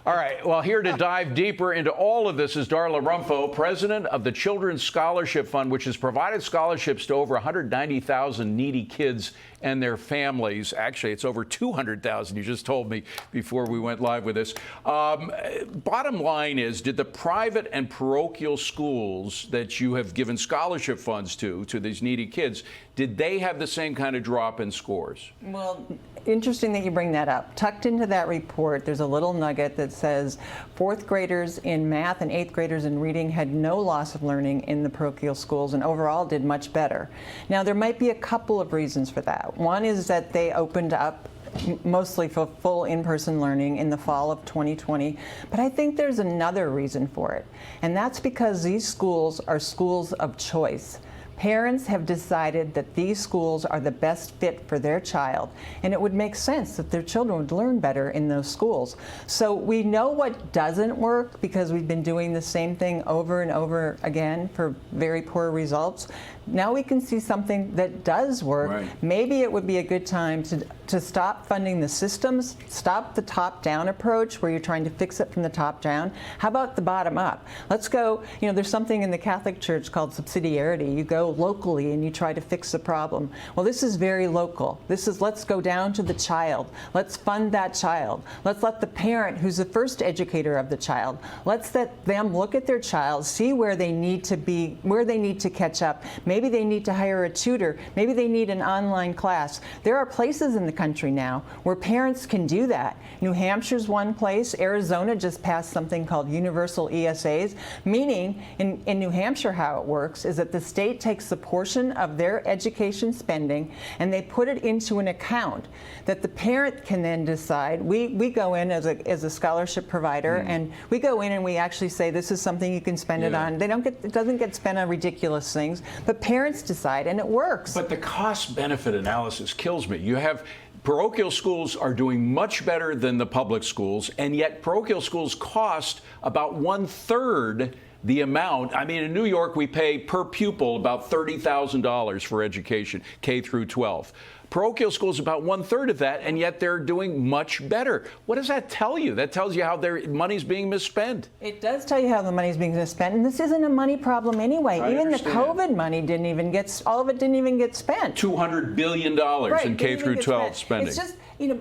All right. Well, here to dive deeper into all of this is Darla Romfo, president of the Children's Scholarship Fund, which has provided scholarships to over 190,000 needy kids and their families. Actually, it's over 200,000, you just told me before we went live with this. Bottom line is, did the private and parochial schools that you have given scholarship funds to these needy kids, did they have the same kind of drop in scores? Well, interesting that you bring that up. Tucked into that report, there's a little nugget that says fourth graders in math and eighth graders in reading had no loss of learning in the parochial schools and overall did much better. Now, there might be a couple of reasons for that. One is that they opened up mostly for full in-person learning in the fall of 2020. But I think there's another reason for it. And that's because these schools are schools of choice. Parents have decided that these schools are the best fit for their child, and it would make sense that their children would learn better in those schools. So we know what doesn't work because we've been doing the same thing over and over again for very poor results. Now we can see something that does work. Right. Maybe it would be a good time to stop funding the systems, stop the top-down approach where you're trying to fix it from the top down. How about the bottom up? Let's go, there's something in the Catholic Church called subsidiarity. You go locally and you try to fix the problem. Well, this is very local. This is, let's go down to the child. Let's fund that child. Let's let the parent, who's the first educator of the child, let's let them look at their child, see where they need to be, where they need to catch up. Maybe they need to hire a tutor. Maybe they need an online class. There are places in the country now where parents can do that. New Hampshire's one place. Arizona just passed something called universal ESAs, meaning in New Hampshire how it works is that the state takes a portion of their education spending and they put it into an account that the parent can then decide. We go in as a scholarship provider and we go in and we actually say this is something you can spend it on. It doesn't get spent on ridiculous things, but parents decide, and it works. But the cost-benefit analysis kills me. You have parochial schools are doing much better than the public schools, and yet parochial schools cost about 1/3 the amount. I mean, in New York, we pay per pupil about $30,000 for education, K through 12. Parochial schools about 1/3 of that, and yet they're doing much better. What does that tell you? That tells you how their money's being misspent. It does tell you how the money's being misspent, and this isn't a money problem anyway. Even the COVID money all of it didn't even get spent. $200 billion in K through 12 spending. It's just,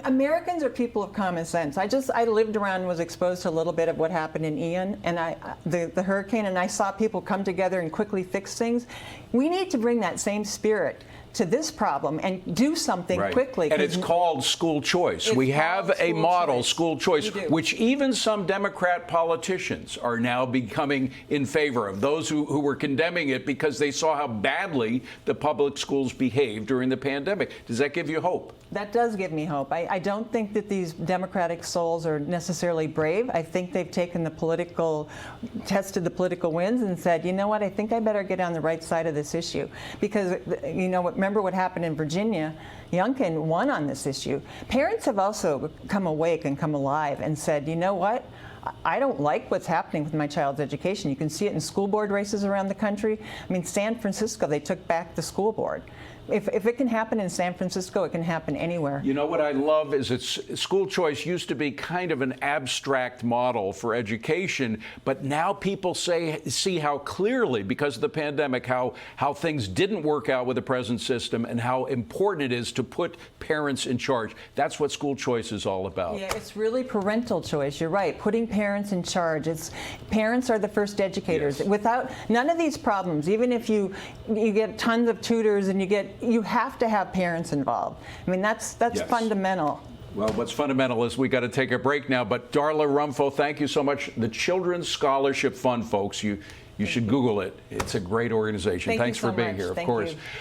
Americans are people of common sense. I lived around and was exposed to a little bit of what happened in Ian and the hurricane, and I saw people come together and quickly fix things. We need to bring that same spirit to this problem and do something quickly. And it's called school choice. We have a model, school choice, which even some Democrat politicians are now becoming in favor of, those who were condemning it because they saw how badly the public schools behaved during the pandemic. Does that give you hope? That does give me hope. I don't think that these Democratic souls are necessarily brave. I think they've taken tested the political winds and said, you know what, I think I better get on the right side of this issue. Because, remember what happened in Virginia? Youngkin won on this issue. Parents have also come awake and come alive and said, you know what? I don't like what's happening with my child's education. You can see it in school board races around the country. I mean, San Francisco, they took back the school board. If it can happen in San Francisco, it can happen anywhere. You know what I love is school choice used to be kind of an abstract model for education, but now people see how clearly, because of the pandemic, how things didn't work out with the present system and how important it is to put parents in charge. That's what school choice is all about. Yeah, it's really parental choice. You're right. Putting parents in charge. Parents are the first educators. Yes. Without none of these problems, even if you get tons of tutors and you have to have parents involved. I mean, that's fundamental. Well, what's fundamental is we got to take a break now. But Darla Romfo, thank you so much. The Children's Scholarship Fund, folks, you should Google it. It's a great organization. Thanks for being here, of course.